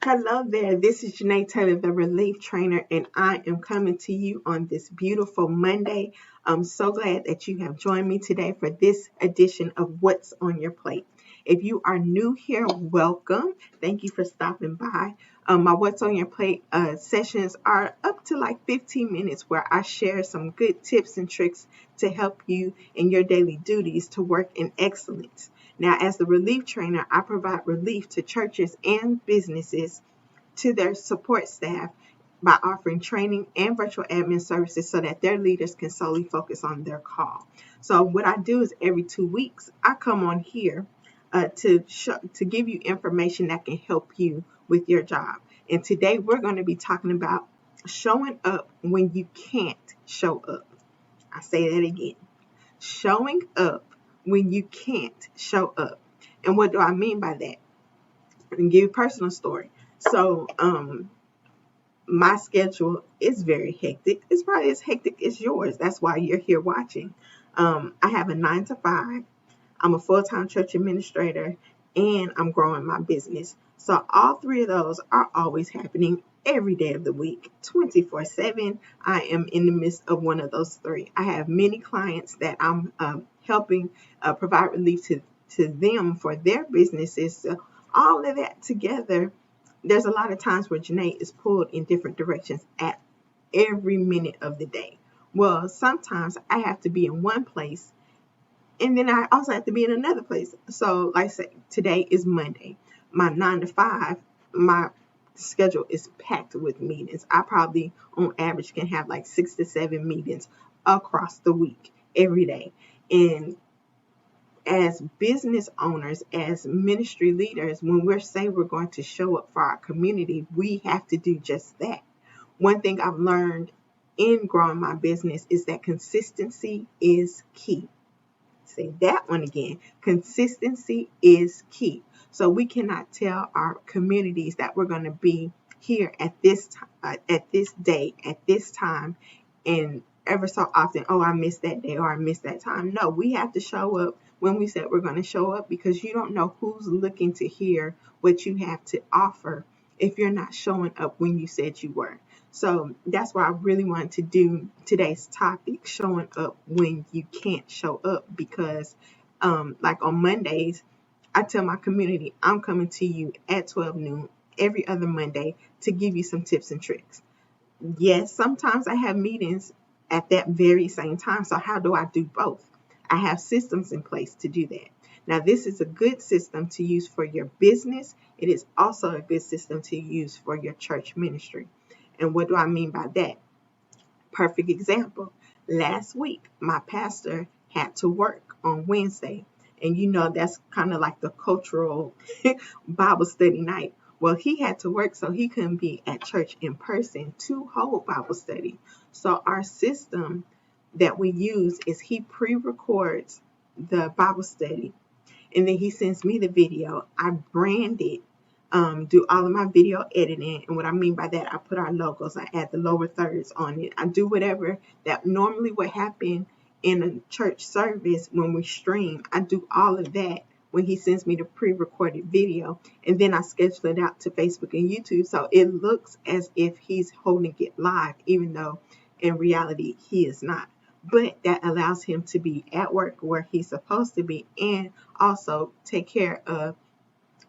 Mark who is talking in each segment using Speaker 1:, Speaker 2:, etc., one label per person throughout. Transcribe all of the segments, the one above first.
Speaker 1: Hello there, this is Janae Taylor, the Relief Trainer, and I am coming to you on this beautiful Monday. I'm so glad that you have joined me today for this edition of What's on Your Plate. If you are new here, welcome. Thank you for stopping by. My What's on Your Plate sessions are up to like 15 minutes where I share some good tips and tricks to help you in your daily duties to work in excellence. Now, as the relief trainer, I provide relief to churches and businesses to their support staff by offering training and virtual admin services so that their leaders can solely focus on their call. So what I do is every 2 weeks, I come on here to give you information that can help you with your job. And today we're going to be talking about showing up when you can't show up. I say that again. Showing up when you can't show up. And what do I mean by that? I can give you a personal story. So, my schedule is very hectic. It's probably as hectic as yours. That's why you're here watching. I have a 9 to 5. I'm a full-time church administrator, and I'm growing my business. So all three of those are always happening every day of the week, 24/7. I am in the midst of one of those three. I have many clients that I'm helping provide relief to them for their businesses. So all of that together, there's a lot of times where Janae is pulled in different directions at every minute of the day. Well, sometimes I have to be in one place and then I also have to be in another place. So, like I said, today is Monday. My 9 to 5, my schedule is packed with meetings. I probably, on average, can have like 6 to 7 meetings across the week, every day. And as business owners, as ministry leaders, when we're saying we're going to show up for our community, we have to do just that. One thing I've learned in growing my business is that consistency is key. Say that one again. Consistency is key. So we cannot tell our communities that we're going to be here at this time, at this day, at this time, and ever so often, oh, I missed that day or I missed that time. No, we have to show up when we said we're going to show up, because you don't know who's looking to hear what you have to offer if you're not showing up when you said you were. So that's why I really wanted to do today's topic, showing up when you can't show up, because like on Mondays, I tell my community I'm coming to you at 12 noon every other Monday to give you some tips and tricks. Yes, sometimes I have meetings at that very same time. So how do I do both? I have systems in place to do that. Now, this is a good system to use for your business. It is also a good system to use for your church ministry. And what do I mean by that? Perfect example. Last week, my pastor had to work on Wednesday. And that's kind of like the cultural Bible study night. Well, he had to work, so he couldn't be at church in person to hold Bible study. So our system that we use is he pre-records the Bible study, and then he sends me the video. I brand it, do all of my video editing. And what I mean by that, I put our logos, I add the lower thirds on it. I do whatever that normally would happen in a church service when we stream. I do all of that when he sends me the pre-recorded video. And then I schedule it out to Facebook and YouTube. So it looks as if he's holding it live, even though in reality he is not. But that allows him to be at work where he's supposed to be, and also take care of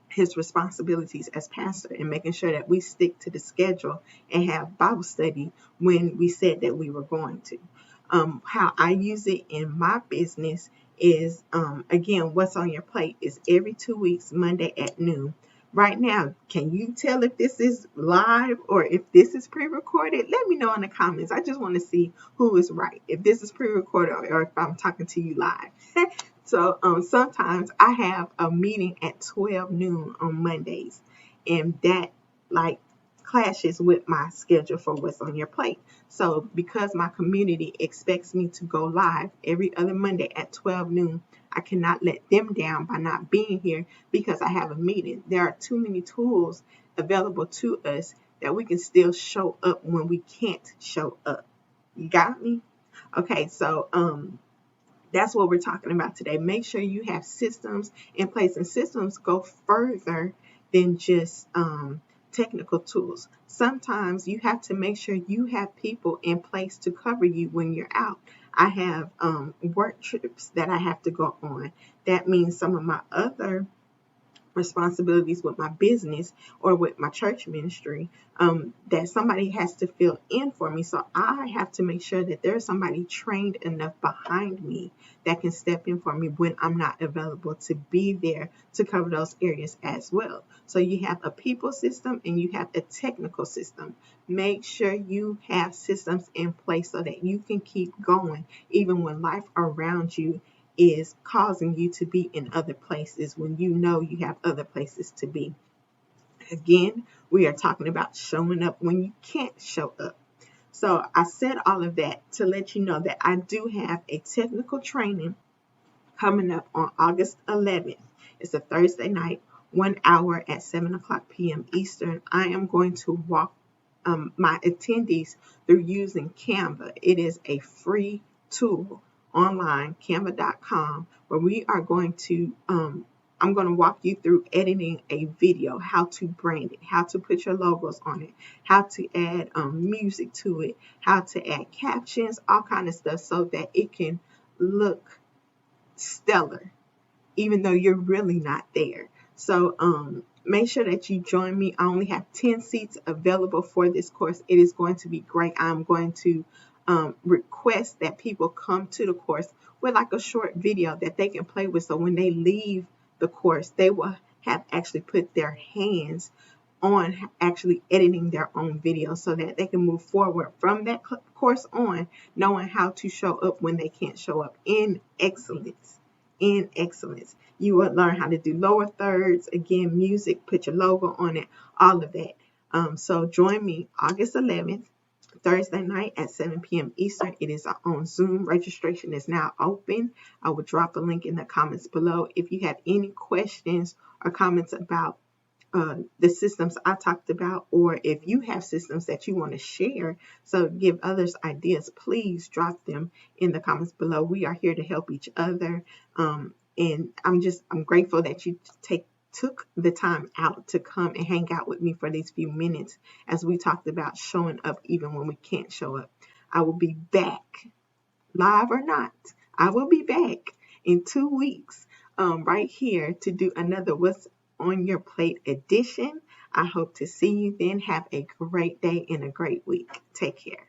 Speaker 1: his responsibilities as pastor and making sure that we stick to the schedule and have Bible study when we said that we were going to. How I use it in my business is, again, what's on your plate is every 2 weeks, Monday at noon. Right now, can you tell if this is live or if this is pre-recorded? Let me know in the comments. I just want to see who is right, if this is pre-recorded or if I'm talking to you live. So sometimes I have a meeting at 12 noon on Mondays, and that like clashes with my schedule for what's on your plate. So because my community expects me to go live every other Monday at 12 noon, I cannot let them down by not being here because I have a meeting. There are too many tools available to us that we can still show up when we can't show up. You got me? Okay, so that's what we're talking about today. Make sure you have systems in place, and systems go further than just technical tools. Sometimes you have to make sure you have people in place to cover you when you're out. I have work trips that I have to go on. That means some of my other responsibilities with my business or with my church ministry, that somebody has to fill in for me. So I have to make sure that there's somebody trained enough behind me that can step in for me when I'm not available to be there to cover those areas as well. So you have a people system and you have a technical system. Make sure you have systems in place so that you can keep going even when life around you is causing you to be in other places when you know you have other places to be. Again, we are talking about showing up when you can't show up. So I said all of that to let you know that I do have a technical training coming up on August 11th. It's a Thursday night, 1 hour at 7 o'clock p.m. Eastern. I am going to walk my attendees through using Canva. It is a free tool online, canva.com, where we are going to, I'm going to walk you through editing a video, how to brand it, how to put your logos on it, how to add music to it, how to add captions, all kind of stuff so that it can look stellar, even though you're really not there. So make sure that you join me. I only have 10 seats available for this course. It is going to be great. I'm going to request that people come to the course with like a short video that they can play with. So when they leave the course, they will have actually put their hands on actually editing their own video so that they can move forward from that course on, knowing how to show up when they can't show up in excellence. In excellence. You will learn how to do lower thirds, again, music, put your logo on it, all of that. So join me August 11th, Thursday night at 7 p.m. Eastern. It is on Zoom. Registration is now open. I will drop a link in the comments below. If you have any questions or comments about the systems I talked about, or if you have systems that you want to share, so give others ideas, please drop them in the comments below. We are here to help each other. And I'm grateful that you took the time out to come and hang out with me for these few minutes as we talked about showing up even when we can't show up. I will be back, live or not. I will be back in 2 weeks right here to do another What's on Your Plate edition. I hope to see you then. Have a great day and a great week. Take care.